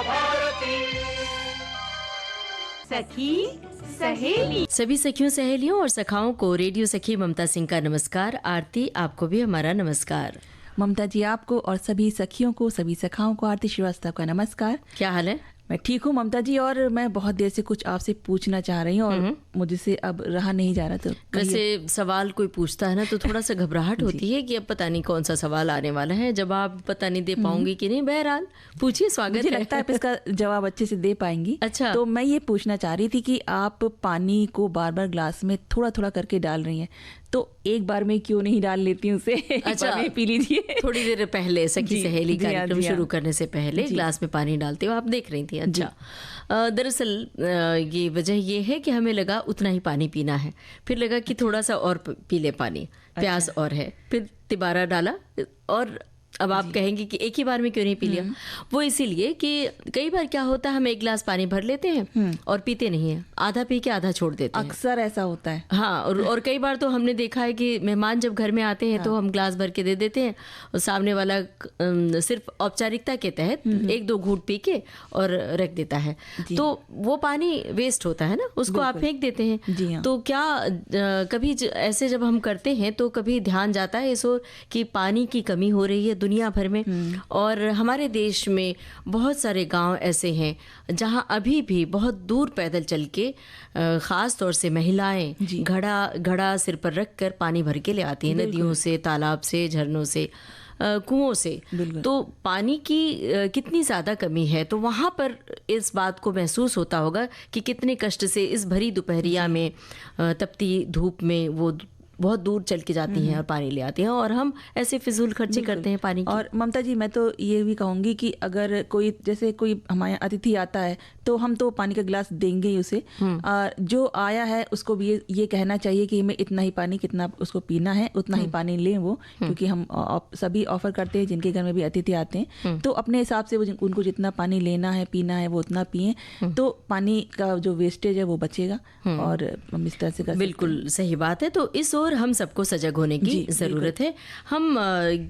भारती। सखी सहेली। सभी सखियों, सहेलियों और सखाओं को रेडियो सखी ममता सिंह का नमस्कार। आरती, आपको भी हमारा नमस्कार। ममता जी, आपको और सभी सखियों को, सभी सखाओं को आरती श्रीवास्तव का नमस्कार। क्या हाल है? मैं ठीक हूँ ममता जी, और मैं बहुत देर से कुछ आपसे पूछना चाह रही हूँ और मुझे से अब रहा नहीं जा रहा। तो वैसे सवाल कोई पूछता है ना तो थोड़ा सा घबराहट होती है कि अब पता नहीं कौन सा सवाल आने वाला है, जवाब पता नहीं दे पाऊंगी कि नहीं। बहरहाल पूछिए, स्वागत मुझे है। लगता है आप इसका जवाब अच्छे से दे पाएंगी। अच्छा। तो मैं ये पूछना चाह रही थी कि आप पानी को बार बार ग्लास में थोड़ा थोड़ा करके डाल रही हैं, तो एक बार में क्यों नहीं डाल लेती हूँ उसे? अच्छा, पी लीजिए। थोड़ी देर पहले सखी सहेली जी हाँ, कार्यक्रम जी हाँ। शुरू करने से पहले ग्लास में पानी डालते हो, आप देख रही थी। अच्छा, दरअसल ये वजह ये है कि हमें लगा उतना ही पानी पीना है, फिर लगा कि थोड़ा सा और पी ले पानी, प्यास और है, फिर तिबारा डाला। और अब आप कहेंगे कि एक ही बार में क्यों नहीं पी लिया? वो इसीलिए कि कई बार क्या होता है, हम एक गिलास पानी भर लेते हैं और पीते नहीं है, आधा पी के आधा छोड़ देते हैं। अक्सर ऐसा होता है। हाँ, और कई बार तो हमने देखा है कि मेहमान जब घर में आते हैं तो हम ग्लास भर के दे देते हैं और सामने वाला सिर्फ औपचारिकता के तहत एक दो घूंट पी के और रख देता है, तो वो पानी वेस्ट होता है ना, उसको आप फेंक देते हैं। जी हाँ। तो क्या कभी ऐसे जब हम करते हैं तो कभी ध्यान जाता है इस ओर कि पानी की कमी हो रही है दुनिया भर में, और हमारे देश में बहुत सारे गांव ऐसे हैं जहां अभी भी बहुत दूर पैदल चल के ख़ास तौर से महिलाएं घड़ा सिर पर रख कर पानी भर के ले आती हैं, नदियों से, तालाब से, झरनों से, कुओं से। तो पानी की कितनी ज़्यादा कमी है, तो वहाँ पर इस बात को महसूस होता होगा कि कितने कष्ट से इस भरी दोपहरिया में, तपती धूप में वो बहुत दूर चल के जाती हैं और पानी ले आती हैं, और हम ऐसे फिजूल खर्चे करते हैं पानी की। और ममता जी, मैं तो ये भी कहूँगी कि अगर कोई जैसे कोई हमारे अतिथि आता है तो हम तो पानी का गिलास देंगे ही उसे। जो आया है उसको भी ये कहना चाहिए कि हमें इतना ही पानी, कितना उसको पीना है उतना ही पानी लें वो, क्योंकि हम सभी ऑफर करते हैं जिनके घर में भी अतिथि आते हैं, तो अपने हिसाब से उनको जितना पानी लेना है, पीना है, वो उतना पिए, तो पानी का जो वेस्टेज है वो बचेगा। और हम इस तरह से कर बिल्कुल सही बात है। तो इस और हम सबको सजग होने की ज़रूरत है। हम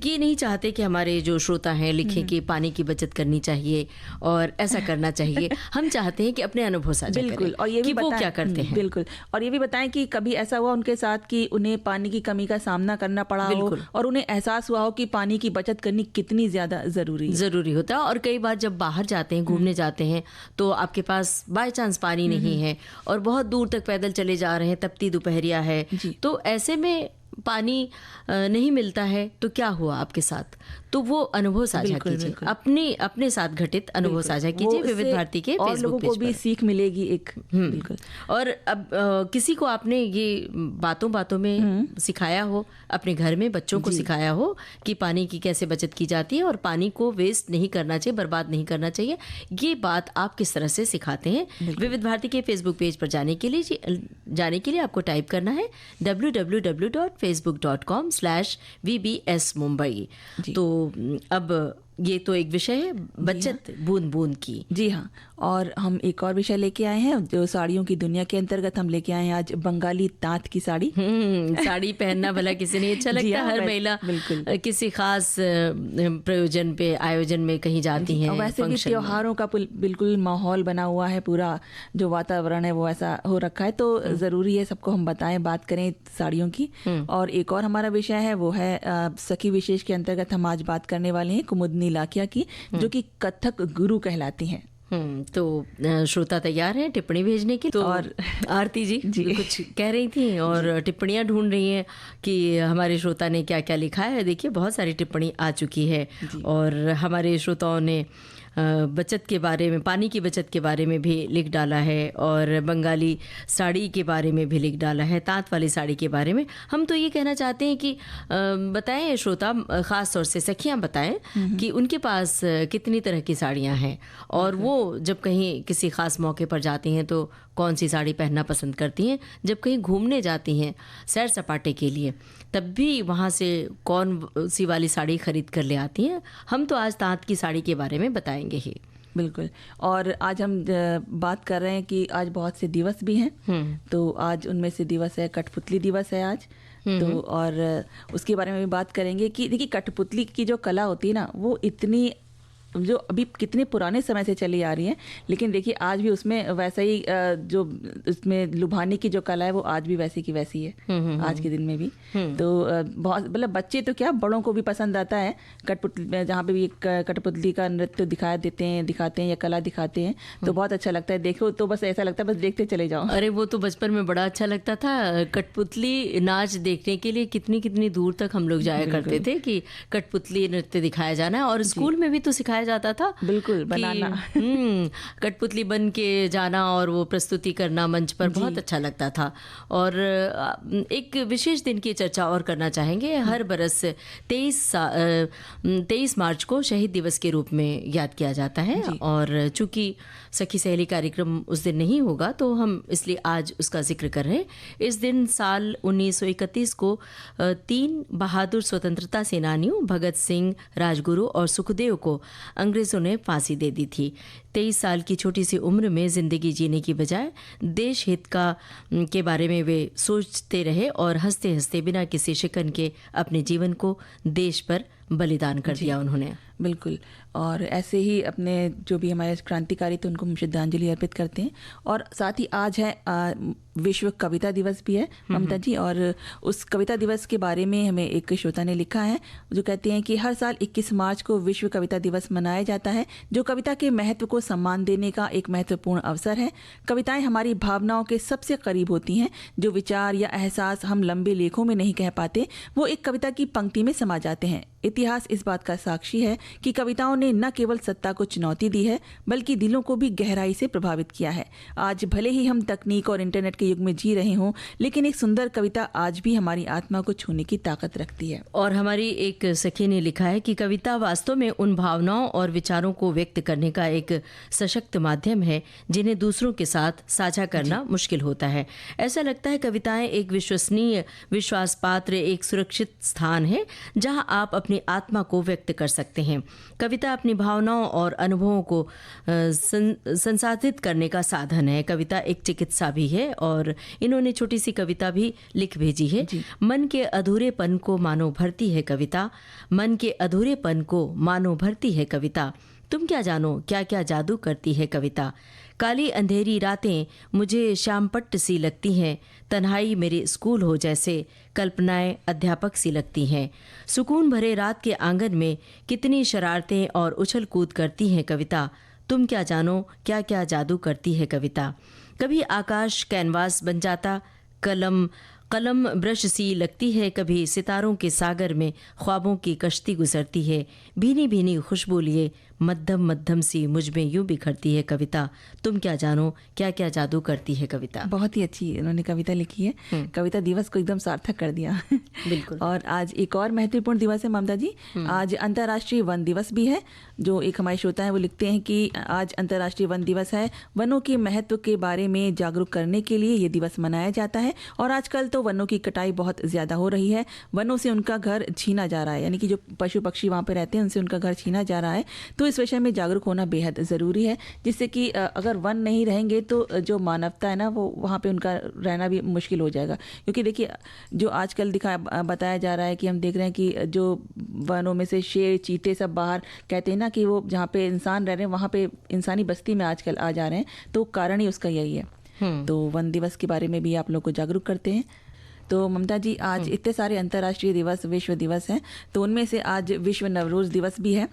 ये नहीं चाहते कि हमारे जो श्रोता हैं लिखें कि पानी की बचत करनी चाहिए और ऐसा करना चाहिए। हम चाहते हैं कि अपने अनुभव साझा करें, और ये भी कि वो क्या करते हैं। बिल्कुल, और ये भी बताएं कि कभी ऐसा हुआ उनके साथ कि उन्हें पानी की कमी का सामना करना पड़ा हो और उन्हें एहसास हुआ हो कि पानी की बचत करनी कितनी ज़्यादा ज़रूरी होता है। और कई बार जब बाहर जाते हैं, घूमने जाते हैं, तो आपके पास बाय चांस पानी नहीं है और बहुत दूर तक पैदल चले जा रहे हैं, तपती दोपहरिया है, तो ऐसे में पानी नहीं मिलता है, तो क्या हुआ आपके साथ? तो वो अनुभव साझा कीजिए, अपने साथ घटित अनुभव साझा कीजिए विविध भारती के फेसबुक पेज पर। लोगों को भी सीख मिलेगी एक। बिल्कुल। और अब किसी को आपने ये बातों में सिखाया हो, अपने घर में बच्चों को सिखाया हो कि पानी की कैसे बचत की जाती है और पानी को वेस्ट नहीं करना चाहिए, बर्बाद नहीं करना चाहिए, ये बात आप किस तरह से सिखाते हैं? विविध भारती के फेसबुक पेज पर जाने के लिए आपको टाइप करना है www.facebook.com/VBS Mumbai। तो अब ये तो एक विषय है, बचत बूंद बूंद की। जी हाँ, और हम एक और विषय लेके आए हैं जो साड़ियों की दुनिया के अंतर्गत हम लेके आए हैं आज बंगाली तांत की साड़ी। साड़ी पहनना भला किसी नहीं अच्छा लगता। हर महिला किसी खास प्रयोजन पे, आयोजन में कहीं जाती हैं। वैसे भी त्योहारों का बिल्कुल माहौल बना हुआ है, पूरा जो वातावरण है वो ऐसा हो रखा है, तो ज़रूरी है सबको हम बताएं, बात करें साड़ियों की। और एक और हमारा विषय है वो है सखी विशेष के अंतर्गत हम आज बात करने वाले हैं कुमुदनी लाखिया की, जो कि कथक गुरु कहलाती हैं। तो श्रोता तैयार हैं टिप्पणी भेजने की। तो और आरती जी कुछ कह रही थी और टिप्पणियां ढूंढ रही हैं कि हमारे श्रोता ने क्या क्या लिखा है। देखिए, बहुत सारी टिप्पणी आ चुकी है और हमारे श्रोताओं ने बचत के बारे में, पानी की बचत के बारे में भी लिख डाला है और बंगाली साड़ी के बारे में भी लिख डाला है, तांत वाली साड़ी के बारे में। हम तो ये कहना चाहते हैं कि बताएं श्रोता, ख़ास तौर से सखियां बताएं कि उनके पास कितनी तरह की साड़ियां हैं और वो जब कहीं किसी ख़ास मौके पर जाती हैं तो कौन सी साड़ी पहनना पसंद करती हैं। जब कहीं घूमने जाती हैं सैर सपाटे के लिए, तब भी वहाँ से कौन सी वाली साड़ी खरीद कर ले आती हैं। हम तो आज तांत की साड़ी के बारे में बताएंगे ही। बिल्कुल, और आज हम बात कर रहे हैं कि आज बहुत से दिवस भी हैं। तो आज उनमें से दिवस है कठपुतली दिवस है आज। तो और उसके बारे में भी बात करेंगे कि देखिए, कठपुतली की जो कला होती है ना, वो इतनी जो अभी कितने पुराने समय से चली आ रही है, लेकिन देखिए आज भी उसमें वैसा ही जो उसमें लुभाने की जो कला है वो आज भी वैसी की वैसी है, आज के दिन में भी। तो बहुत मतलब बच्चे तो क्या, बड़ों को भी पसंद आता है। कठपुतली, जहाँ पे भी कठपुतली का नृत्य दिखाते हैं या कला दिखाते हैं तो बहुत अच्छा लगता है। देखो तो बस ऐसा लगता है बस देखते चले जाओ। अरे वो तो बचपन में बड़ा अच्छा लगता था। कठपुतली नाच देखने के लिए कितनी कितनी दूर तक हम लोग जाया करते थे कि कठपुतली नृत्य दिखाया जाना है, और स्कूल में भी तो सिखाया जाता था बिल्कुल बनाना। कठपुतली बन के जाना और वो प्रस्तुति करना मंच पर, बहुत अच्छा लगता था। और एक विशेष दिन की चर्चा और करना चाहेंगे। हर बरस 23 मार्च को शहीद दिवस के रूप में याद किया जाता है, और चूंकि सखी सहेली कार्यक्रम उस दिन नहीं होगा तो हम इसलिए आज उसका जिक्र कर रहे हैं। इस दिन साल 1931 को 3 बहादुर स्वतंत्रता सेनानियों भगत सिंह, राजगुरु और सुखदेव को अंग्रेज़ों ने फांसी दे दी थी। 23 साल की छोटी सी उम्र में ज़िंदगी जीने की बजाय देश हित के बारे में वे सोचते रहे और हंसते हंसते बिना किसी शिकन के अपने जीवन को देश पर बलिदान कर दिया उन्होंने। बिल्कुल। और ऐसे ही अपने जो भी हमारे क्रांतिकारी थे उनको हम श्रद्धांजलि अर्पित करते हैं। और साथ ही आज है विश्व कविता दिवस भी है ममता जी, और उस कविता दिवस के बारे में हमें एक श्रोता ने लिखा है जो कहते हैं कि हर साल 21 मार्च को विश्व कविता दिवस मनाया जाता है, जो कविता के महत्व को सम्मान देने का एक महत्वपूर्ण अवसर है। कविताएं हमारी भावनाओं के सबसे करीब होती हैं। जो विचार या एहसास हम लंबे लेखों में नहीं कह पाते वो एक कविता की पंक्ति में समा जाते हैं। इतिहास इस बात का साक्षी है कि कविताओं ने न केवल सत्ता को चुनौती दी है बल्कि दिलों को भी गहराई से प्रभावित किया है। आज भले ही हम तकनीक और इंटरनेट के युग में जी रहे हों, लेकिन एक सुंदर कविता आज भी हमारी आत्मा को छूने की ताकत रखती है। और हमारी एक सखी ने लिखा है कि कविता वास्तव में उन भावनाओं और विचारों को व्यक्त करने का एक सशक्त माध्यम है जिन्हें दूसरों के साथ साझा करना मुश्किल होता है। ऐसा लगता है कविताएं एक विश्वसनीय, विश्वास पात्र, एक सुरक्षित स्थान है जहां आप अपनी आत्मा को व्यक्त कर सकते हैं। कविता अपनी भावनाओं और अनुभवों को संसाधित करने का साधन है। कविता एक चिकित्सा भी है, और इन्होंने छोटी सी कविता भी लिख भेजी है। मन के अधूरेपन को मानो भरती है कविता, मन के अधूरेपन को मानो भरती है कविता। तुम क्या जानो क्या क्या जादू करती है कविता। काली अंधेरी रातें मुझे श्यामपट्ट सी लगती हैं, तन्हाई मेरे स्कूल हो जैसे, कल्पनाएं अध्यापक सी लगती हैं। सुकून भरे रात के आंगन में कितनी शरारतें और उछल कूद करती हैं कविता। तुम क्या जानो क्या क्या जादू करती है कविता। कभी आकाश कैनवास बन जाता, कलम ब्रश सी लगती है, कभी सितारों के सागर में ख्वाबों की कश्ती गुजरती है। भीनी भीनी खुशबू लिए मध्यम मध्यम सी मुझ में यूं बिखरती है कविता। तुम क्या जानो क्या क्या जादू करती है कविता। बहुत ही अच्छी उन्होंने कविता लिखी है। कविता दिवस को एकदम सार्थक कर दिया। बिल्कुल। और आज एक और महत्वपूर्ण दिवस है ममता जी, आज अंतर्राष्ट्रीय वन दिवस भी है। जो एक हमारे श्रोता है वो लिखते हैं कि आज अंतर्राष्ट्रीय वन दिवस है। वनों के महत्व के बारे में जागरूक करने के लिए ये दिवस मनाया जाता है। और आजकल तो वनों की कटाई बहुत ज़्यादा हो रही है, वनों से उनका घर छीना जा रहा है, यानी कि जो पशु पक्षी वहाँ पे रहते हैं उनसे उनका घर छीना जा रहा है। तो इस विषय में जागरूक होना बेहद ज़रूरी है, जिससे कि अगर वन नहीं रहेंगे तो जो मानवता है ना वो वहाँ पे उनका रहना भी मुश्किल हो जाएगा। क्योंकि देखिए जो आजकल बताया जा रहा है कि हम देख रहे हैं कि जो वनों में से शेर, चीते सब बाहर, कहते हैं ना कि वो जहाँ पे इंसान रह रहे हैं वहाँ पे इंसानी बस्ती में आजकल आ जा रहे हैं, तो कारण ही उसका यही है। तो वन दिवस के बारे में भी आप लोग को जागरूक करते हैं। तो ममता जी आज इतने सारे अंतर्राष्ट्रीय दिवस, विश्व दिवस हैं, तो उनमें से आज विश्व नवरोज़ दिवस भी है।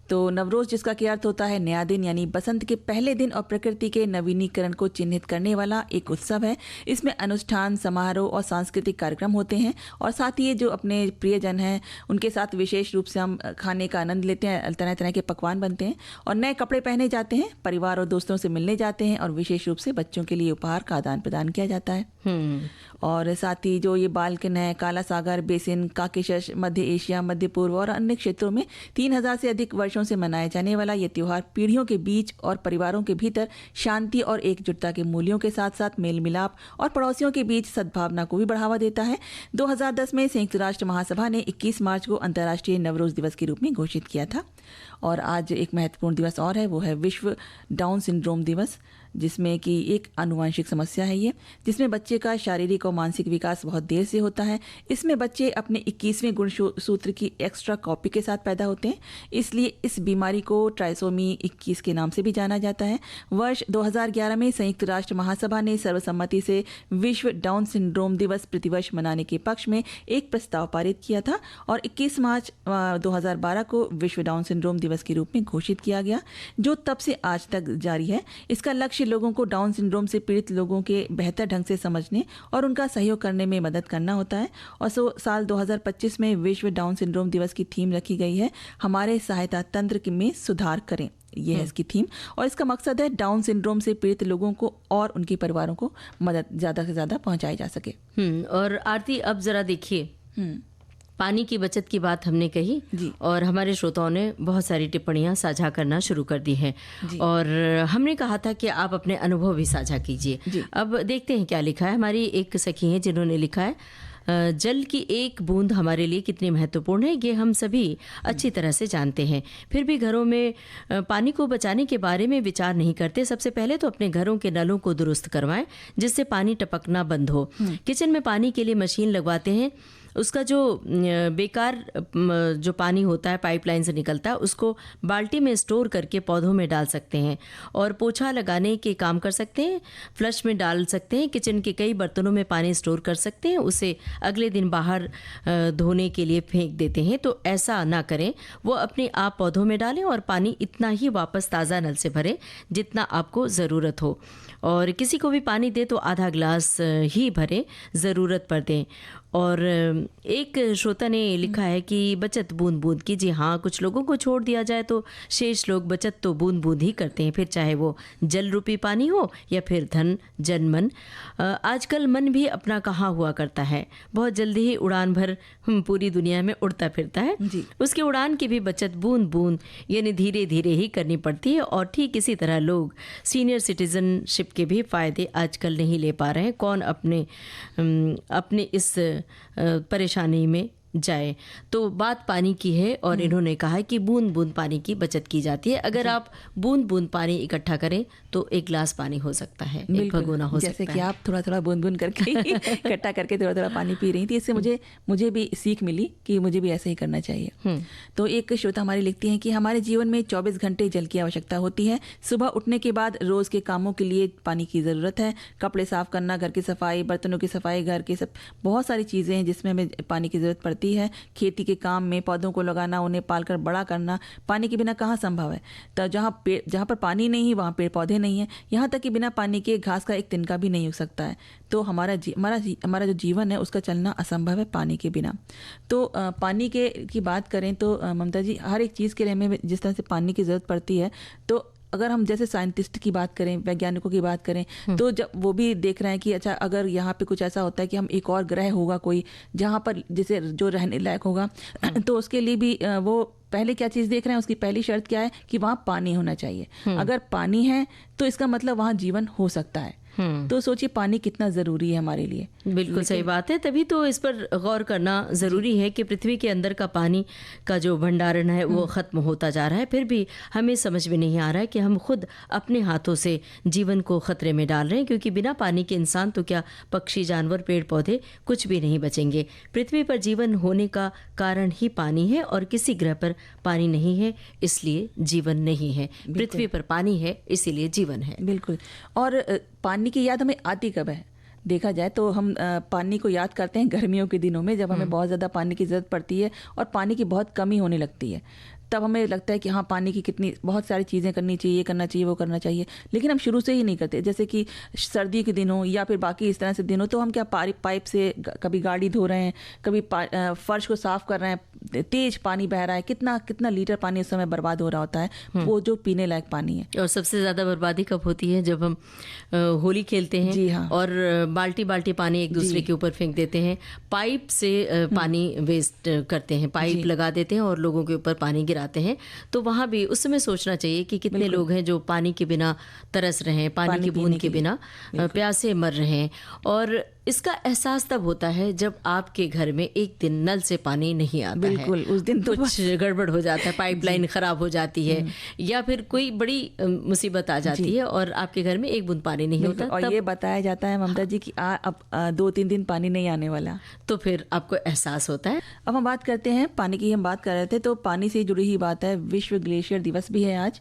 तो नवरोज़ जिसका क्या अर्थ होता है नया दिन, यानी बसंत के पहले दिन और प्रकृति के नवीनीकरण को चिन्हित करने वाला एक उत्सव है। इसमें अनुष्ठान, समारोह और सांस्कृतिक कार्यक्रम होते हैं, और साथ ही जो अपने प्रियजन हैं उनके साथ विशेष रूप से हम खाने का आनंद लेते हैं। तरह तरह के पकवान बनते हैं और नए कपड़े पहने जाते हैं, परिवार और दोस्तों से मिलने जाते हैं, और विशेष रूप से बच्चों के लिए उपहार का आदान प्रदान किया जाता है। और साथ ही जो ये बाल्कन है, काला सागर बेसिन, काकेशस, मध्य एशिया, मध्य पूर्व और अन्य क्षेत्रों में 3000 से अधिक वर्षों से मनाया जाने वाला ये त्यौहार पीढ़ियों के बीच और परिवारों के भीतर शांति और एकजुटता के मूल्यों के साथ साथ मेल मिलाप और पड़ोसियों के बीच सद्भावना को भी बढ़ावा देता है। 2010 में संयुक्त राष्ट्र महासभा ने 21 मार्च को अंतर्राष्ट्रीय नवरोज़ दिवस के रूप में घोषित किया था। और आज एक महत्वपूर्ण दिवस और है, वो है विश्व डाउन सिंड्रोम दिवस। जिसमें कि एक आनुवंशिक समस्या है ये, जिसमें बच्चे का शारीरिक और मानसिक विकास बहुत देर से होता है। इसमें बच्चे अपने 21वें गुणसूत्र की एक्स्ट्रा कॉपी के साथ पैदा होते हैं, इसलिए इस बीमारी को ट्राइसोमी 21 के नाम से भी जाना जाता है। वर्ष 2011 में संयुक्त राष्ट्र महासभा ने सर्वसम्मति से विश्व डाउन सिंड्रोम दिवस प्रतिवर्ष मनाने के पक्ष में एक प्रस्ताव पारित किया था और 21 मार्च 2012 को विश्व डाउन सिंड्रोम दिवस के रूप में घोषित किया गया, जो तब से आज तक जारी है। इसका लक्ष्य लोगों को डाउन सिंड्रोम से पीड़ित लोगों के बेहतर ढंग से समझने और उनका सहयोग करने में मदद करना होता है। और साल 2025 में विश्व डाउन सिंड्रोम दिवस की थीम रखी गई है, हमारे सहायता तंत्र में सुधार करें। ये है इसकी थीम और इसका मकसद है डाउन सिंड्रोम से पीड़ित लोगों को और उनके परिवारों को मदद ज़्यादा से ज़्यादा पहुंचाई जा सके। और आरती, अब जरा देखिए, पानी की बचत की बात हमने कही जी। और हमारे श्रोताओं ने बहुत सारी टिप्पणियां साझा करना शुरू कर दी हैं और हमने कहा था कि आप अपने अनुभव भी साझा कीजिए। अब देखते हैं क्या लिखा है। हमारी एक सखी हैं जिन्होंने लिखा है, जल की एक बूंद हमारे लिए कितनी महत्वपूर्ण है ये हम सभी अच्छी तरह से जानते हैं, फिर भी घरों में पानी को बचाने के बारे में विचार नहीं करते। सबसे पहले तो अपने घरों के नलों को दुरुस्त करवाएं जिससे पानी टपकना बंद हो। किचन में पानी के लिए मशीन लगवाते हैं, उसका जो बेकार जो पानी होता है पाइपलाइन से निकलता है उसको बाल्टी में स्टोर करके पौधों में डाल सकते हैं और पोछा लगाने के काम कर सकते हैं, फ्लश में डाल सकते हैं। किचन के कई बर्तनों में पानी स्टोर कर सकते हैं, उसे अगले दिन बाहर धोने के लिए फेंक देते हैं, तो ऐसा ना करें। वो अपने आप पौधों में डालें और पानी इतना ही वापस ताज़ा नल से भरें जितना आपको ज़रूरत हो, और किसी को भी पानी दे तो आधा गिलास ही भरें, ज़रूरत पर दें। और एक श्रोता ने लिखा है कि बचत बूंद बूंद की। जी हाँ, कुछ लोगों को छोड़ दिया जाए तो शेष लोग बचत तो बूंद बूंद ही करते हैं, फिर चाहे वो जल रूपी पानी हो या फिर धन जन मन। आजकल मन भी अपना कहाँ हुआ करता है, बहुत जल्दी ही उड़ान भर पूरी दुनिया में उड़ता फिरता है। उसकी उड़ान की भी बचत बूंद बूंद यानी धीरे धीरे ही करनी पड़ती है। और ठीक इसी तरह लोग सीनियर सिटीजनशिप के भी फ़ायदे आजकल नहीं ले पा रहे हैं। कौन अपने इस परेशानी में जाए। तो बात पानी की है और इन्होंने कहा है कि बूंद बूंद पानी की बचत की जाती है। अगर आप बूंद बूंद पानी इकट्ठा करें तो एक गिलास पानी हो सकता है, एक भगोना हो सकता है। जैसे कि आप थोड़ा थोड़ा बूंद बूंद करके इकट्ठा करके थोड़ा थोड़ा पानी पी रही थी, इससे मुझे भी सीख मिली कि मुझे भी ऐसे ही करना चाहिए। तो एक श्रोता हमारी लिखती हैं कि हमारे जीवन में 24 घंटे जल की आवश्यकता होती है। सुबह उठने के बाद रोज़ के कामों के लिए पानी की ज़रूरत है। कपड़े साफ करना, घर की सफाई, बर्तनों की सफाई, घर के सब बहुत सारी चीज़ें हैं जिसमें हमें पानी की ज़रूरत पड़ती है। खेती के काम में पौधों को लगाना, उन्हें पालकर बड़ा करना, पानी के बिना कहाँ संभव है। तो जहाँ पर पानी नहीं है वहाँ पेड़ पौधे नहीं है, यहाँ तक कि बिना पानी के घास का एक तिनका भी नहीं उग सकता है। तो हमारा जो जीवन है उसका चलना असंभव है पानी के बिना। तो पानी की बात करें तो ममता जी, हर एक चीज़ के लिए हमें जिस तरह से पानी की ज़रूरत पड़ती है, तो अगर हम जैसे साइंटिस्ट की बात करें, वैज्ञानिकों की बात करें, तो जब वो भी देख रहे हैं कि अच्छा अगर यहाँ पे कुछ ऐसा होता है कि हम एक और ग्रह होगा कोई जहाँ पर जैसे जो रहने लायक होगा, तो उसके लिए भी वो पहले क्या चीज़ देख रहे हैं, उसकी पहली शर्त क्या है कि वहाँ पानी होना चाहिए। अगर पानी है तो इसका मतलब वहाँ जीवन हो सकता है। तो सोचिए पानी कितना ज़रूरी है हमारे लिए। बिल्कुल सही बात है, तभी तो इस पर गौर करना ज़रूरी है कि पृथ्वी के अंदर का पानी का जो भंडारण है वो ख़त्म होता जा रहा है। फिर भी हमें समझ में नहीं आ रहा है कि हम खुद अपने हाथों से जीवन को ख़तरे में डाल रहे हैं, क्योंकि बिना पानी के इंसान तो क्या, पक्षी, जानवर, पेड़ पौधे कुछ भी नहीं बचेंगे। पृथ्वी पर जीवन होने का कारण ही पानी है और किसी ग्रह पर पानी नहीं है इसलिए जीवन नहीं है। पृथ्वी पर पानी है इसीलिए जीवन है। बिल्कुल। और पानी की याद हमें आती कब है? देखा जाए तो हम पानी को याद करते हैं गर्मियों के दिनों में, जब हमें बहुत ज़्यादा पानी की ज़रूरत पड़ती है और पानी की बहुत कमी होने लगती है। तब हमें लगता है कि हाँ पानी की कितनी बहुत सारी चीज़ें करनी चाहिए, ये करना चाहिए, वो करना चाहिए, लेकिन हम शुरू से ही नहीं करते। जैसे कि सर्दी के दिनों या फिर बाकी इस तरह से दिनों तो हम क्या पाइप से कभी गाड़ी धो रहे हैं, कभी फर्श को साफ़ कर रहे हैं, तेज पानी बह रहा है, कितना लीटर पानी उस समय बर्बाद हो रहा होता है, वो जो पीने लायक पानी है। और सबसे ज़्यादा बर्बादी कब होती है? जब हम होली खेलते हैं। जी हाँ। और बाल्टी बाल्टी पानी एक दूसरे के ऊपर फेंक देते हैं, पाइप से पानी वेस्ट करते हैं, पाइप लगा देते हैं और लोगों के ऊपर पानी गिराते हैं। तो वहाँ भी उस समय सोचना चाहिए कि कितने लोग हैं जो पानी के बिना तरस रहे हैं, पानी की बूंद के बिना प्यासे मर रहे हैं। और इसका एहसास तब होता है जब आपके घर में एक दिन नल से पानी नहीं आता है। बिल्कुल, उस दिन तो कुछ गड़बड़ हो जाता है, पाइपलाइन खराब हो जाती है या फिर कोई बड़ी मुसीबत आ जाती है और आपके घर में एक बूंद पानी नहीं होता। और ये बताया जाता है ममता जी कि अब 2-3 दिन पानी नहीं आने वाला, तो फिर आपको एहसास होता है। अब हम बात करते हैं पानी की। हम बात कर रहे थे तो पानी से जुड़ी ही बात है, विश्व ग्लेशियर दिवस भी है आज।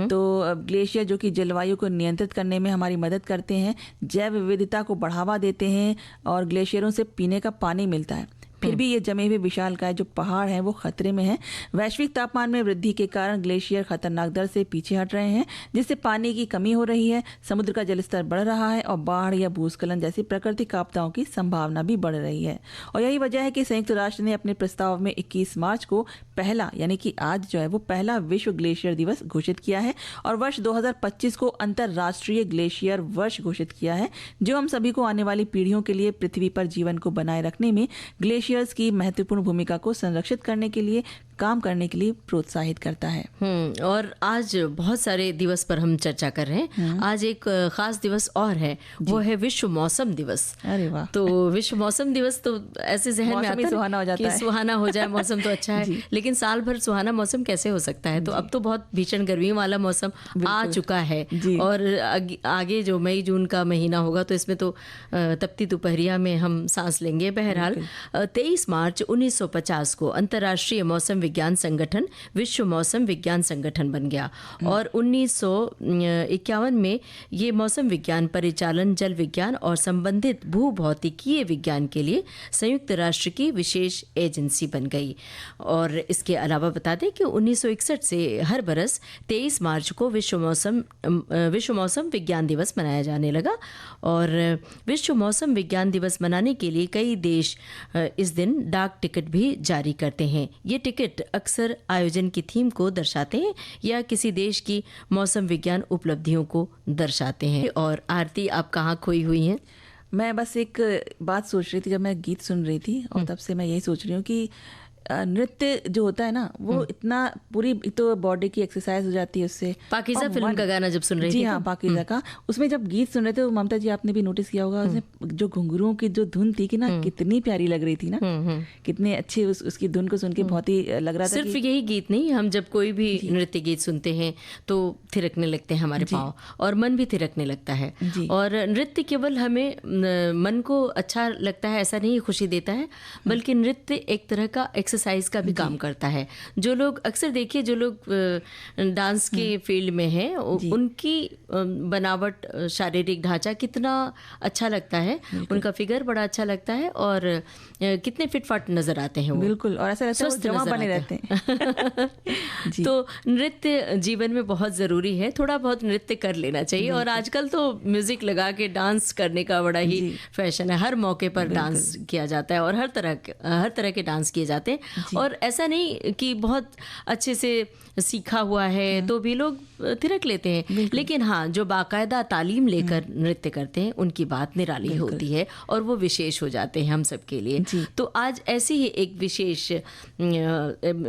तो ग्लेशियर जो कि जलवायु को नियंत्रित करने में हमारी मदद करते हैं, जैव विविधता को बढ़ावा देते हैं और ग्लेशियरों से पीने का पानी मिलता है। फिर भी ये जमे हुए विशालकाय जो पहाड़ हैं वो खतरे में हैं। वैश्विक तापमान में वृद्धि के कारण ग्लेशियर खतरनाक दर से पीछे हट रहे हैं, जिससे पानी की कमी हो रही है, समुद्र का जलस्तर बढ़ रहा है और बाढ़ या भूस्खलन जैसी प्राकृतिक आपदाओं की संभावना भी बढ़ रही है। और यही वजह है कि संयुक्त राष्ट्र ने अपने प्रस्ताव में 21 मार्च को पहला, यानी कि आज जो है वो पहला विश्व ग्लेशियर दिवस घोषित किया है और वर्ष 2025 को अंतर्राष्ट्रीय ग्लेशियर वर्ष घोषित किया है, जो हम सभी को आने वाली पीढ़ियों के लिए पृथ्वी पर जीवन को बनाए रखने में ग्लेशियर की महत्वपूर्ण भूमिका को संरक्षित करने के लिए काम करने के लिए प्रोत्साहित करता है। और आज बहुत सारे दिवस पर हम चर्चा कर रहे हैं। आज एक खास दिवस और है, वो है विश्व मौसम दिवस। अरे वाह। तो विश्व मौसम दिवस तो ऐसे जहन में आता है सुहाना हो जाता कि है। सुहाना हो जाए मौसम तो अच्छा है, लेकिन साल भर सुहाना मौसम कैसे हो सकता है। तो अब तो बहुत भीषण गर्मियों वाला मौसम आ चुका है और आगे जो मई जून का महीना होगा तो इसमें तो तपती दोपहरिया में हम सांस लेंगे। बहरहाल 23 मार्च 1950 को अंतर्राष्ट्रीय मौसम विज्ञान संगठन विश्व मौसम विज्ञान संगठन बन गया और 1951 में ये मौसम विज्ञान, परिचालन, जल विज्ञान और संबंधित भूभौतिकीय विज्ञान के लिए संयुक्त राष्ट्र की विशेष एजेंसी बन गई। और इसके अलावा बता दें कि 1961 से हर बरस 23 मार्च को विश्व मौसम विज्ञान दिवस मनाया जाने लगा। और विश्व मौसम विज्ञान दिवस मनाने के लिए कई देश इस दिन डाक टिकट भी जारी करते हैं। ये टिकट अक्सर आयोजन की थीम को दर्शाते हैं या किसी देश की मौसम विज्ञान उपलब्धियों को दर्शाते हैं। और आरती, आप कहाँ खोई हुई हैं? मैं बस एक बात सोच रही थी जब मैं गीत सुन रही थी और तब से मैं यही सोच रही हूँ कि नृत्य जो होता है ना वो इतना पूरी तो बॉडी की एक्सरसाइज हो जाती है उससे। पाकीज़ा फिल्म का गाना जब सुन रही थी, जी हाँ, पाकीज़ा का, उसमें जब गीत सुन रहे थे ममता जी आपने भी नोटिस किया होगा, उसमें जो घुंघरुओं की जो धुन थी कि ना कितनी प्यारी लग रही थी ना, कितने अच्छे उसकी धुन को सुन के बहुत ही लग रहा था। सिर्फ यही गीत नहीं, हम जब कोई भी नृत्य गीत सुनते हैं तो थिरकने लगते हैं हमारे पाँव और मन भी थिरकने लगता है। और नृत्य केवल हमें मन को अच्छा लगता है ऐसा नहीं, खुशी देता है, बल्कि नृत्य एक तरह का एक्सरसाइज का भी काम करता है। जो लोग अक्सर देखिए, जो लोग डांस के फील्ड में हैं, उनकी बनावट, शारीरिक ढांचा कितना अच्छा लगता है, उनका फिगर बड़ा अच्छा लगता है और कितने फिटफाट नजर आते हैं वो। बिल्कुल, और ऐसा लगता है वो जवां बने रहते हैं। तो नृत्य जीवन में बहुत जरूरी है, थोड़ा बहुत नृत्य कर लेना चाहिए। और आजकल तो म्यूजिक लगा के डांस करने का बड़ा ही फैशन है, हर मौके पर डांस किया जाता है और हर तरह के डांस किए जाते हैं। और ऐसा नहीं कि बहुत अच्छे से सीखा हुआ है तो भी लोग थिरक लेते हैं, लेकिन हाँ, जो बाकायदा तालीम लेकर नृत्य करते हैं उनकी बात निराली होती है और वो विशेष हो जाते हैं हम सब के लिए। तो आज ऐसी ही एक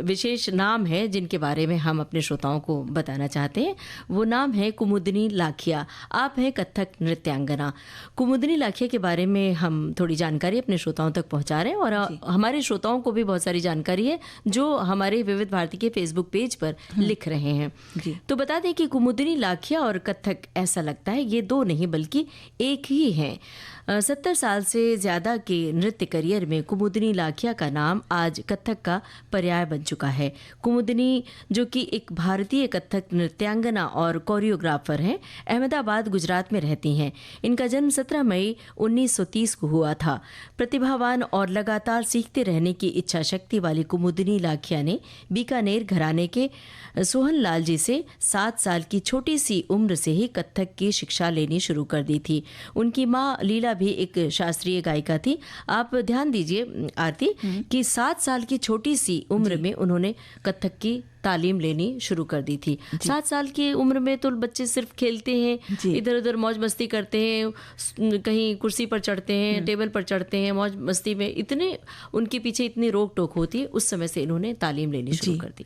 विशेष नाम है जिनके बारे में हम अपने श्रोताओं को बताना चाहते हैं। वो नाम है कुमुदनी लाखिया। आप हैं कथक नृत्यांगना। कुमुदनी लाखिया के बारे में हम थोड़ी जानकारी अपने श्रोताओं तक पहुंचा रहे हैं और हमारे श्रोताओं को भी बहुत सारी जानकारी है जो हमारे विविध भारती के फेसबुक पेज पर लिख रहे हैं। तो बता दें कि कुमुदनी लाखिया और कथक ऐसा लगता है ये दो नहीं बल्कि एक ही हैं। 70 साल से ज़्यादा के नृत्य करियर में कुमुदनी लाखिया का नाम आज कथक का पर्याय बन चुका है। कुमुदनी जो कि एक भारतीय कथक नृत्यांगना और कोरियोग्राफर हैं, अहमदाबाद गुजरात में रहती हैं। इनका जन्म 17 मई 1930 को हुआ था। प्रतिभावान और लगातार सीखते रहने की इच्छा शक्ति वाली कुमुदनी लाखिया ने बीकानेर घराने के सोहन लाल जी से 7 साल की छोटी सी उम्र से ही कथक की शिक्षा लेनी शुरू कर दी थी। उनकी माँ लीला भी एक शास्त्रीय गायिका थी। आप ध्यान दीजिए आरती कि 7 साल की छोटी सी उम्र में उन्होंने कथक की तालीम लेनी शुरू कर दी थी। 7 साल की उम्र में तो बच्चे सिर्फ खेलते हैं, इधर उधर मौज मस्ती करते हैं, कहीं कुर्सी पर चढ़ते हैं, टेबल पर चढ़ते हैं, मौज मस्ती में इतने उनके पीछे इतनी रोक टोक होती है। उस समय से इन्होंने तालीम लेनी शुरू कर दी।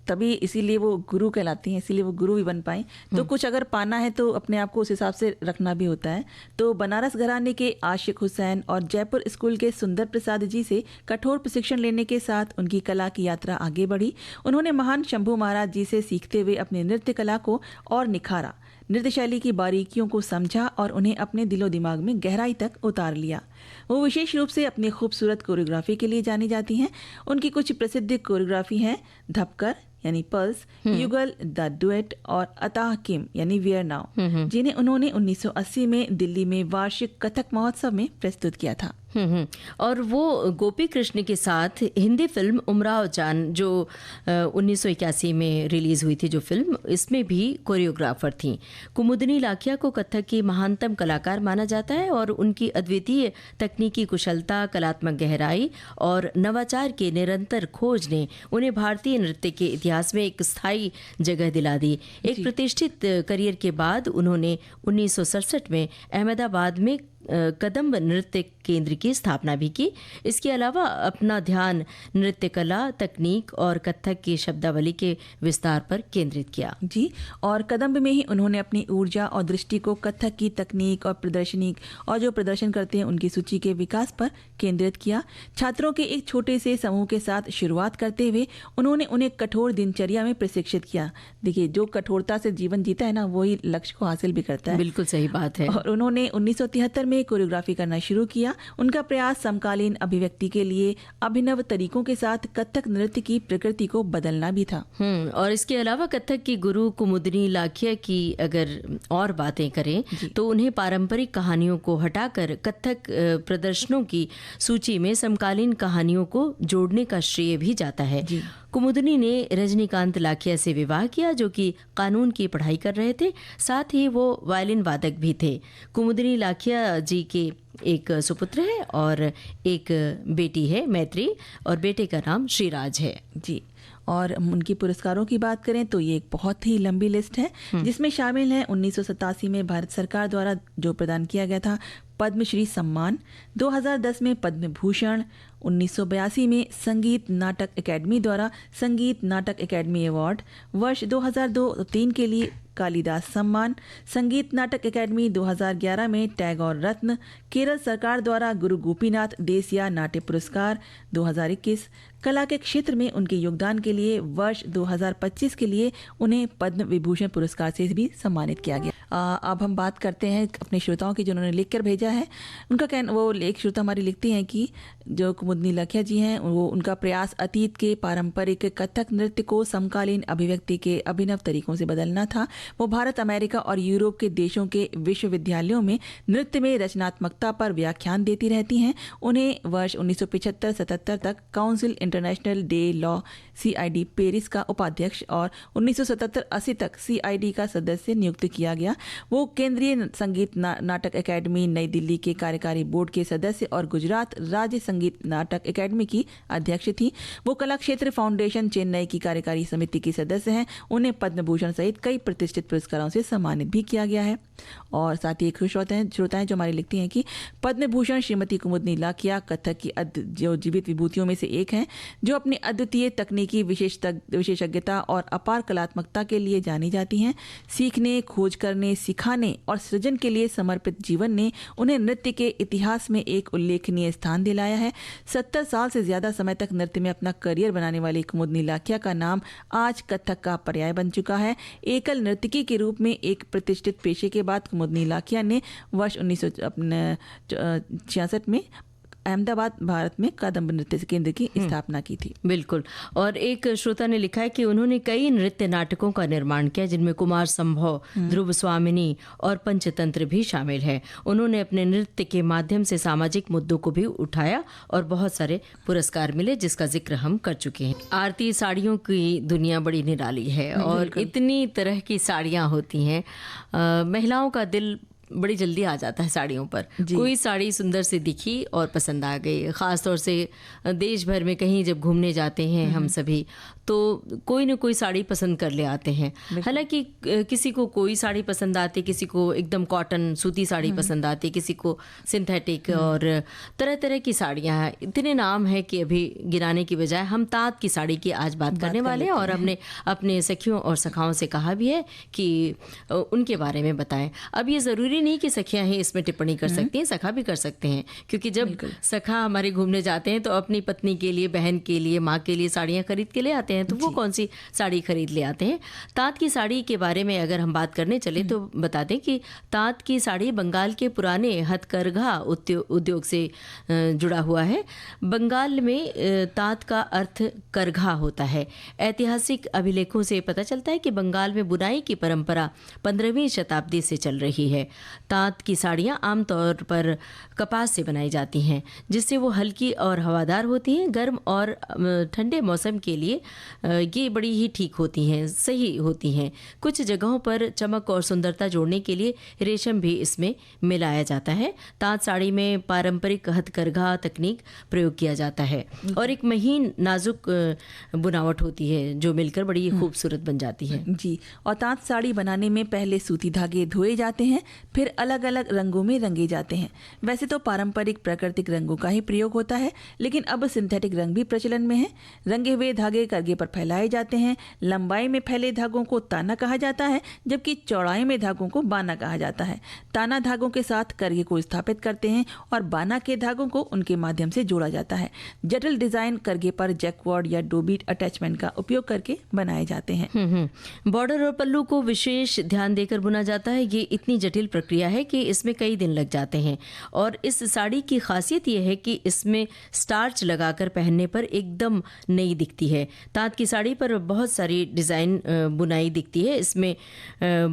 तभी इसीलिए वो गुरु कहलाती हैं, इसीलिए वो गुरु भी बन पाए। तो कुछ अगर पाना है तो अपने आप को उस हिसाब से रखना भी होता है। तो बनारस घराने के आशिक हुसैन और जयपुर स्कूल के सुंदर प्रसाद जी से कठोर प्रशिक्षण लेने के साथ उनकी कला की यात्रा आगे बढ़ी। उन्होंने महान शंभू महाराज जी से सीखते हुए अपनी नृत्य कला को और निखारा, नृत्य शैली की बारीकियों को समझा और उन्हें अपने दिलो दिमाग में गहराई तक उतार लिया। वो विशेष रूप से अपनी खूबसूरत कोरियोग्राफी के लिए जानी जाती हैं। उनकी कुछ प्रसिद्ध कोरियोग्राफी हैं धपकर यानी पल्स, युगल, द डुएट और अताह किम यानी वियर नाउ, जिन्हें उन्होंने 1980 में दिल्ली में वार्षिक कथक महोत्सव में प्रस्तुत किया था। और वो गोपी कृष्ण के साथ हिंदी फिल्म उमराव जान जो 1981 में रिलीज हुई थी जो फिल्म, इसमें भी कोरियोग्राफर थीं। कुमुदनी लाखिया को कथक की महानतम कलाकार माना जाता है और उनकी अद्वितीय तकनीकी कुशलता, कलात्मक गहराई और नवाचार के निरंतर खोज ने उन्हें भारतीय नृत्य के इतिहास में एक स्थायी जगह दिला दी। एक प्रतिष्ठित करियर के बाद उन्होंने 1967 में अहमदाबाद में कदम्ब नृत्य केंद्र की स्थापना भी की। इसके अलावा अपना ध्यान नृत्य कला, तकनीक और कथक की शब्दावली के विस्तार पर केंद्रित किया। जी, और कदम्ब में ही उन्होंने अपनी ऊर्जा और दृष्टि को कथक की तकनीक और प्रदर्शनी और जो प्रदर्शन करते हैं उनकी सूची के विकास पर केंद्रित किया। छात्रों के एक छोटे से समूह के साथ शुरुआत करते हुए उन्होंने उन्हें कठोर दिनचर्या में प्रशिक्षित किया। देखिए, जो कठोरता से जीवन जीता है ना, वही लक्ष्य को हासिल भी करता है। बिल्कुल सही बात है। और उन्होंने 1973 में कोरियोग्राफी करना शुरू किया। उनका प्रयास समकालीन अभिव्यक्ति के लिए अभिनव तरीकों के साथ कथक नृत्य की प्रकृति को बदलना भी था। और इसके अलावा कथक की गुरु कुमुदनी लाखिया की अगर और बातें करें तो उन्हें पारंपरिक कहानियों को हटाकर कथक प्रदर्शनों की सूची में समकालीन कहानियों को जोड़ने का श्रेय भी जाता है। कुमुदनी ने रजनीकांत लाखिया से विवाह किया जो कि कानून की पढ़ाई कर रहे थे, साथ ही वो वायलिन वादक भी थे। कुमुदनी लाखिया जी के एक सुपुत्र है और एक बेटी है मैत्री, और बेटे का नाम श्रीराज है। जी, और उनकी पुरस्कारों की बात करें तो ये एक बहुत ही लंबी लिस्ट है जिसमें शामिल है 1987 में भारत सरकार द्वारा जो प्रदान किया गया था पद्मश्री सम्मान, 2010 में पद्म भूषण, 1982 में संगीत नाटक अकेडमी द्वारा संगीत नाटक अकेडमी अवार्ड, वर्ष 2002-03 के लिए कालिदास सम्मान, संगीत नाटक अकेडमी 2011 में टैगोर रत्न, केरल सरकार द्वारा गुरु गोपीनाथ देसिया नाट्य पुरस्कार 2021, कला के क्षेत्र में उनके योगदान के लिए वर्ष 2025 के लिए उन्हें पद्म विभूषण पुरस्कार से भी सम्मानित किया गया। अब हम बात करते हैं अपने श्रोताओं की जिन्होंने लिखकर भेजा है। उनका कहना, वो एक श्रोता हमारी लिखती हैं कि जो कुमुदनी लाखिया जी हैं वो उनका प्रयास अतीत के पारंपरिक कथक नृत्य को समकालीन अभिव्यक्ति के अभिनव तरीकों से बदलना था। वो भारत, अमेरिका और यूरोप के देशों के विश्वविद्यालयों में नृत्य में रचनात्मकता पर व्याख्यान देती रहती हैं। उन्हें वर्ष 1975-77 तक council international day law CID Paris का उपाध्यक्ष और 1977-80 तक CID का सदस्य नियुक्त किया गया। वो केंद्रीय संगीत नाटक अकेडमी नई दिल्ली के कार्यकारी बोर्ड के सदस्य और गुजरात राज्य संगीत नाटक अकेडमी की अध्यक्ष थी। वो कला क्षेत्र फाउंडेशन चेन्नई की कार्यकारी समिति की सदस्य हैं। उन्हें पद्म भूषण सहित कई प्रतिष्ठित पुरस्कारों से सम्मानित भी किया गया है। और साथ ही खुश होते हैं श्रोताएं जो हमारी लिखती हैं कि पद्म भूषण श्रीमती कुमुदनी लाखिया कथक की जो जीवित विभूतियों में से एक हैं, जो अपनी अद्वितीय तकनीकी विशेषज्ञता और अपार कलात्मकता के लिए जानी जाती हैं। सीखने, खोज करने, सिखाने और सृजन के लिए समर्पित जीवन ने उन्हें नृत्य के इतिहास में एक उल्लेखनीय स्थान दिलाया है। 70 साल से ज्यादा समय तक नृत्य में अपना करियर बनाने वाली कुमुदनी लाखिया का नाम आज कथक का पर्याय बन चुका है। एकल नर्तकी के रूप में एक प्रतिष्ठित पेशे के बाद कुमुदनी लाखिया ने वर्ष 1966 में अहमदाबाद भारत में कदम्ब नृत्य केंद्र की स्थापना की थी। बिल्कुल। और एक श्रोता ने लिखा है कि उन्होंने कई नृत्य नाटकों का निर्माण किया जिनमें कुमार संभव, ध्रुव स्वामिनी और पंचतंत्र भी शामिल है। उन्होंने अपने नृत्य के माध्यम से सामाजिक मुद्दों को भी उठाया और बहुत सारे पुरस्कार मिले जिसका जिक्र हम कर चुके हैं। आरती, साड़ियों की दुनिया बड़ी निराली है और इतनी तरह की साड़ियाँ होती हैं। महिलाओं का दिल बड़ी जल्दी आ जाता है साड़ियों पर। कोई साड़ी सुंदर से दिखी और पसंद आ गई। ख़ास तौर से देश भर में कहीं जब घूमने जाते हैं हम सभी, तो कोई न कोई साड़ी पसंद कर ले आते हैं। हालांकि किसी को कोई साड़ी पसंद आती, किसी को एकदम कॉटन सूती साड़ी पसंद आती, किसी को सिंथेटिक, और तरह तरह की साड़ियाँ हैं। इतने नाम है कि अभी गिनाने की बजाय हम ताँत की साड़ी की आज बात करने वाले हैं। और हमने अपने सखियों और सखाओं से कहा भी है कि उनके बारे में बताएं। अब ये ज़रूरी नहीं कि सखियाँ ही इसमें टिप्पणी कर सकती हैं, सखा भी कर सकते हैं, क्योंकि जब सखा हमारे घूमने जाते हैं तो अपनी पत्नी के लिए, बहन के लिए, माँ के लिए साड़ियाँ खरीद के ले आते हैं। तो वो कौन सी साड़ी खरीद ले आते हैं। ताँत की साड़ी के बारे में अगर हम बात करने चले तो बता दें कि ताँत की साड़ी बंगाल के पुराने हथकरघा उद्योग से जुड़ा हुआ है। बंगाल में ताँत का अर्थ करघा होता है। ऐतिहासिक अभिलेखों से पता चलता है कि बंगाल में बुनाई की परंपरा 15वीं शताब्दी से चल रही है। ताँत की साड़ियाँ आमतौर पर कपास से बनाई जाती हैं, जिससे वो हल्की और हवादार होती हैं। गर्म और ठंडे मौसम के लिए ये बड़ी ही ठीक होती हैं, सही होती हैं। कुछ जगहों पर चमक और सुंदरता जोड़ने के लिए रेशम भी इसमें मिलाया जाता है। ताँत साड़ी में पारंपरिक हथकरघा तकनीक प्रयोग किया जाता है और एक महीन नाजुक बुनावट होती है जो मिलकर बड़ी खूबसूरत बन जाती है। जी, और ताँत साड़ी बनाने में पहले सूती धागे धोए जाते हैं, फिर अलग अलग रंगों में रंगे जाते हैं। वैसे तो पारंपरिक प्राकृतिक रंगों का ही प्रयोग होता है, लेकिन अब सिंथेटिक रंग भी प्रचलन में है। रंगे हुए धागे करगे पर फैलाए जाते हैं। लंबाई में फैले धागों को ताना कहा जाता है, जबकि चौड़ाई में धागों को बाना कहा जाता है। ताना धागों के साथ करगे को स्थापित करते हैं और बाना के धागों को उनके माध्यम से जोड़ा जाता है। जटिल डिजाइन करगे पर जैकवर्ड या डोबी अटैचमेंट का उपयोग करके बनाए जाते हैं। बॉर्डर और पल्लू को विशेष ध्यान देकर बुना जाता है। ये इतनी जटिल प्रक्रिया है कि इसमें कई दिन लग जाते हैं। और इस साड़ी की खासियत ये है कि इसमें स्टार्च लगाकर पहनने पर एकदम नई दिखती है। ताँत की साड़ी पर बहुत सारी डिज़ाइन बुनाई दिखती है। इसमें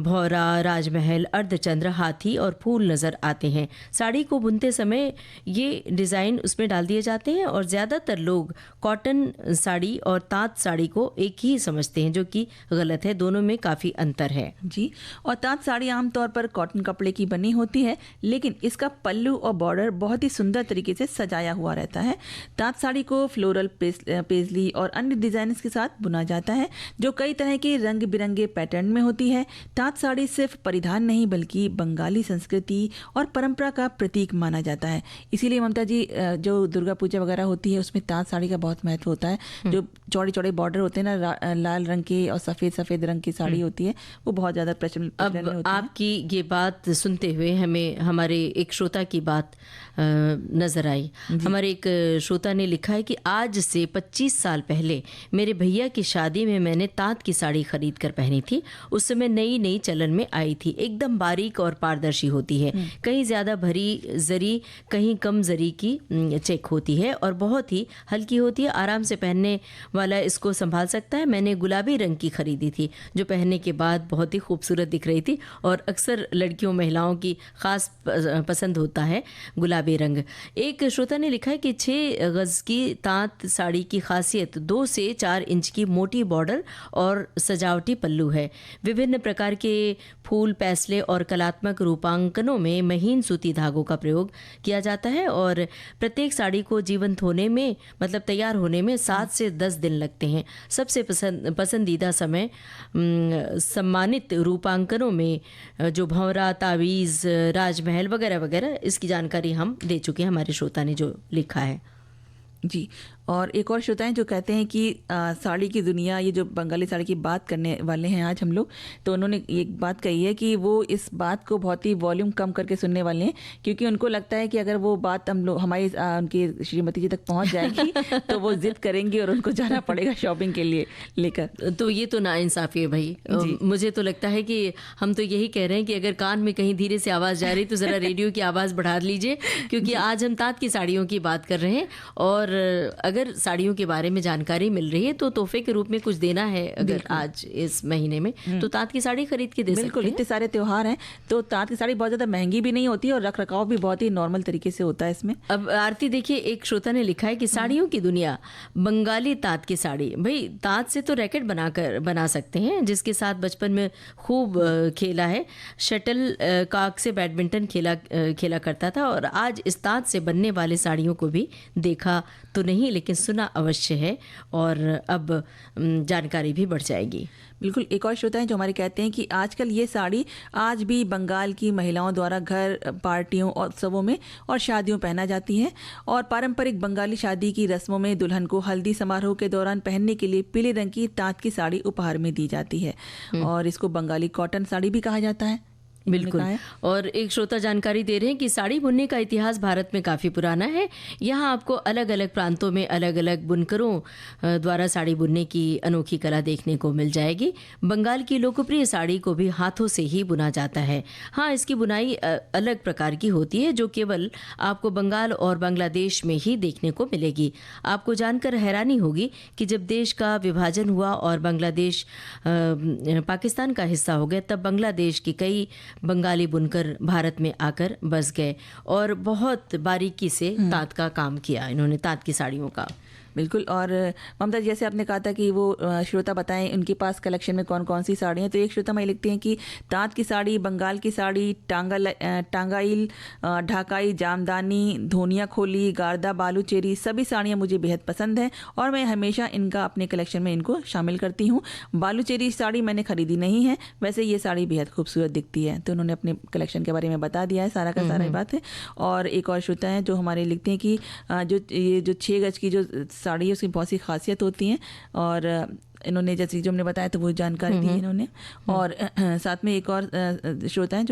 भौरा, राजमहल, अर्धचंद्र, हाथी और फूल नज़र आते हैं। साड़ी को बुनते समय ये डिज़ाइन उसमें डाल दिए जाते हैं और ज़्यादातर लोग कॉटन साड़ी और ताँत साड़ी को एक ही समझते हैं, जो कि गलत है। दोनों में काफ़ी अंतर है। जी, और ताँत साड़ी आमतौर पर कॉटन कपड़े की बनी होती है, लेकिन इसका पल्लू और बॉर्डर बहुत ही सुंदर तरीके से सजाया हुआ रहता है। ताँत साड़ी को फ्लोरल पेजली और अन्य डिजाइन के साथ बुना जाता है, जो कई तरह के रंग बिरंगे पैटर्न में होती है। ताँत साड़ी सिर्फ परिधान नहीं बल्कि बंगाली संस्कृति और परंपरा का प्रतीक माना जाता है। इसीलिए ममता जी, जो दुर्गा पूजा वगैरह होती है उसमें ताँत साड़ी का बहुत महत्व होता है। जो चौड़े चौड़े बॉर्डर होते हैं ना, लाल रंग के और सफ़ेद रंग की साड़ी होती है, वो बहुत ज़्यादा प्रचलन में होती है। आपकी ये बात सुनते हुए हमें हमारे एक श्रोता की बात नज़र आई। हमारे एक श्रोता ने लिखा है कि आज से 25 साल पहले मेरे भैया की शादी में मैंने ताँत की साड़ी खरीद कर पहनी थी। उस समय नई चलन में आई थी। एकदम बारीक और पारदर्शी होती है। कहीं ज़्यादा भरी जरी, कहीं कम जरी की चेक होती है और बहुत ही हल्की होती है। आराम से पहनने वाला इसको संभाल सकता है। मैंने गुलाबी रंग की खरीदी थी, जो पहनने के बाद बहुत ही खूबसूरत दिख रही थी और अक्सर लड़कियों, महिलाओं की खास पसंद होता है गुलाबी रंग। एक श्रोता ने लिखा है कि 6 गज की ताँत साड़ी की खासियत 2 से 4 इंच की मोटी बॉर्डर और सजावटी पल्लू है। विभिन्न प्रकार के फूल, पैसले और कलात्मक रूपांकनों में महीन सूती धागों का प्रयोग किया जाता है और प्रत्येक साड़ी को जीवंत होने में, मतलब तैयार होने में 7 से 10 दिन लगते हैं। सबसे पसंदीदा समय सम्मानित रूपांकनों में जो भंवरा, तावीज़, राजमहल वगैरह वगैरह, इसकी जानकारी हम दे चुके हैं हमारे श्रोता ने जो लिखा है। जी, और एक और श्रोता हैं जो कहते हैं कि साड़ी की दुनिया, ये जो बंगाली साड़ी की बात करने वाले हैं आज हम लोग, तो उन्होंने एक बात कही है कि वो इस बात को बहुत ही वॉल्यूम कम करके सुनने वाले हैं, क्योंकि उनको लगता है कि अगर वो बात हम लोग हमारी उनकी श्रीमती जी तक पहुंच जाएगी तो वो जिद करेंगी और उनको जाना पड़ेगा शॉपिंग के लिए लेकर। तो ये तो नाइंसाफ़ी है भाई। मुझे तो लगता है कि हम तो यही कह रहे हैं कि अगर कान में कहीं धीरे से आवाज़ जा रही तो ज़रा रेडियो की आवाज़ बढ़ा लीजिए, क्योंकि आज हम ताँत की साड़ियों की बात कर रहे हैं। और अगर साड़ियों के बारे में जानकारी मिल रही है तो तोहफे के रूप में कुछ देना है अगर आज इस महीने में, तो ताँत की साड़ी खरीद के दे सकते हैं। बिल्कुल, इतने सारे त्योहार हैं तो ताँत की साड़ी बहुत ज़्यादा महंगी भी नहीं होती और रख रखाव भी बहुत ही नॉर्मल तरीके से होता है इसमें। अब आरती देखिए, एक श्रोता ने लिखा है कि साड़ियों की दुनिया, बंगाली ताँत की साड़ी। भाई ताँत से तो रैकेट बना सकते हैं, जिसके साथ बचपन में खूब खेला है। शटल कॉक से बैडमिंटन खेला करता था और आज इस ताँत से बनने वाले साड़ियों को भी देखा तो नहीं लेकिन सुना अवश्य है और अब जानकारी भी बढ़ जाएगी। बिल्कुल, एक और श्रोता है जो हमारे कहते हैं कि आजकल ये साड़ी आज भी बंगाल की महिलाओं द्वारा घर पार्टियों और उत्सवों में और शादियों पहना जाती है और पारंपरिक बंगाली शादी की रस्मों में दुल्हन को हल्दी समारोह के दौरान पहनने के लिए पीले रंग की ताँत की साड़ी उपहार में दी जाती है और इसको बंगाली कॉटन साड़ी भी कहा जाता है। बिल्कुल, और एक श्रोता जानकारी दे रहे हैं कि साड़ी बुनने का इतिहास भारत में काफ़ी पुराना है। यहाँ आपको अलग अलग प्रांतों में अलग अलग बुनकरों द्वारा साड़ी बुनने की अनोखी कला देखने को मिल जाएगी। बंगाल की लोकप्रिय साड़ी को भी हाथों से ही बुना जाता है। हाँ, इसकी बुनाई अलग प्रकार की होती है जो केवल आपको बंगाल और बांग्लादेश में ही देखने को मिलेगी। आपको जानकर हैरानी होगी कि जब देश का विभाजन हुआ और बांग्लादेश पाकिस्तान का हिस्सा हो गया, तब बांग्लादेश की कई बंगाली बुनकर भारत में आकर बस गए और बहुत बारीकी से ताँत का काम किया इन्होंने, ताँत की साड़ियों का। बिल्कुल, और ममता जैसे आपने कहा था कि वो श्रोता बताएं उनके पास कलेक्शन में कौन कौन सी साड़ी हैं, तो एक श्रोता मैं लिखती हैं कि ताँत की साड़ी, बंगाल की साड़ी, टांगाइल, ढाकाई, जामदानी, धोनिया खोली, गारदा, बालूचेरी, सभी साड़ियाँ मुझे बेहद पसंद हैं और मैं हमेशा इनका अपने कलेक्शन में इनको शामिल करती हूँ। बालूचेरी साड़ी मैंने खरीदी नहीं है, वैसे ये साड़ी बेहद खूबसूरत दिखती है। तो उन्होंने अपने कलेक्शन के बारे में बता दिया है, सारा का सारा बात है। और एक और श्रोता है जो हमारे लिखते हैं कि जो 6 गज की जो साड़ी है उसकी बहुत सी खासियत होती हैं और इन्होंने जैसे जो हमने बताया तो वो जानकारी दी इन्होंने। और साथ में एक और श्रोता हैं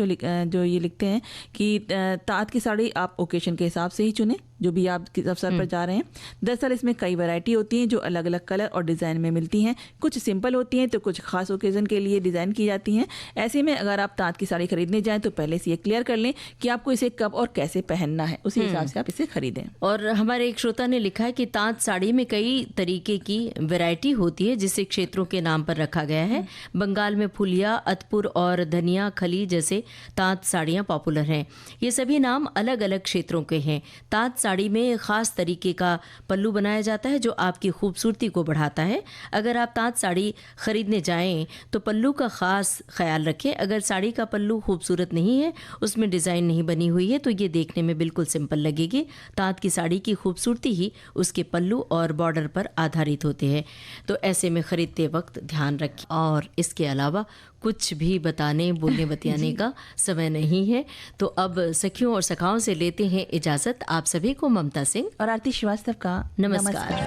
जो ये लिखते हैं कि ताँत की साड़ी आप ओकेशन के हिसाब से ही चुनें, जो भी आप किस अवसर पर जा रहे हैं। दरअसल इसमें कई वैरायटी होती हैं जो अलग अलग कलर और डिज़ाइन में मिलती हैं। कुछ सिंपल होती हैं तो कुछ खास ओकेज़न के लिए डिज़ाइन की जाती हैं। ऐसे में अगर आप ताँत की साड़ी खरीदने जाएं तो पहले से ये क्लियर कर लें कि आपको इसे कब और कैसे पहनना है, उसी हिसाब से आप इसे खरीदें। और हमारे एक श्रोता ने लिखा है कि ताँत साड़ी में कई तरीके की वैरायटी होती है जिसे क्षेत्रों के नाम पर रखा गया है। बंगाल में फुलिया, अतपुर और धनिया खली जैसे ताँत साड़ियाँ पॉपुलर हैं। ये सभी नाम अलग अलग क्षेत्रों के हैं। ताँत साड़ी में खास तरीके का पल्लू बनाया जाता है जो आपकी खूबसूरती को बढ़ाता है। अगर आप ताँत साड़ी खरीदने जाएं तो पल्लू का खास ख्याल रखें। अगर साड़ी का पल्लू खूबसूरत नहीं है, उसमें डिज़ाइन नहीं बनी हुई है, तो ये देखने में बिल्कुल सिंपल लगेगी। ताँत की साड़ी की खूबसूरती ही उसके पल्लू और बॉर्डर पर आधारित होते हैं। तो ऐसे में खरीदते वक्त ध्यान रखें। और इसके अलावा कुछ भी बताने बोलने बतियाने का समय नहीं है। तो अब सखियों और सखाओं से लेते हैं इजाजत। आप सभी को ममता सिंह और आरती श्रीवास्तव का नमस्कार।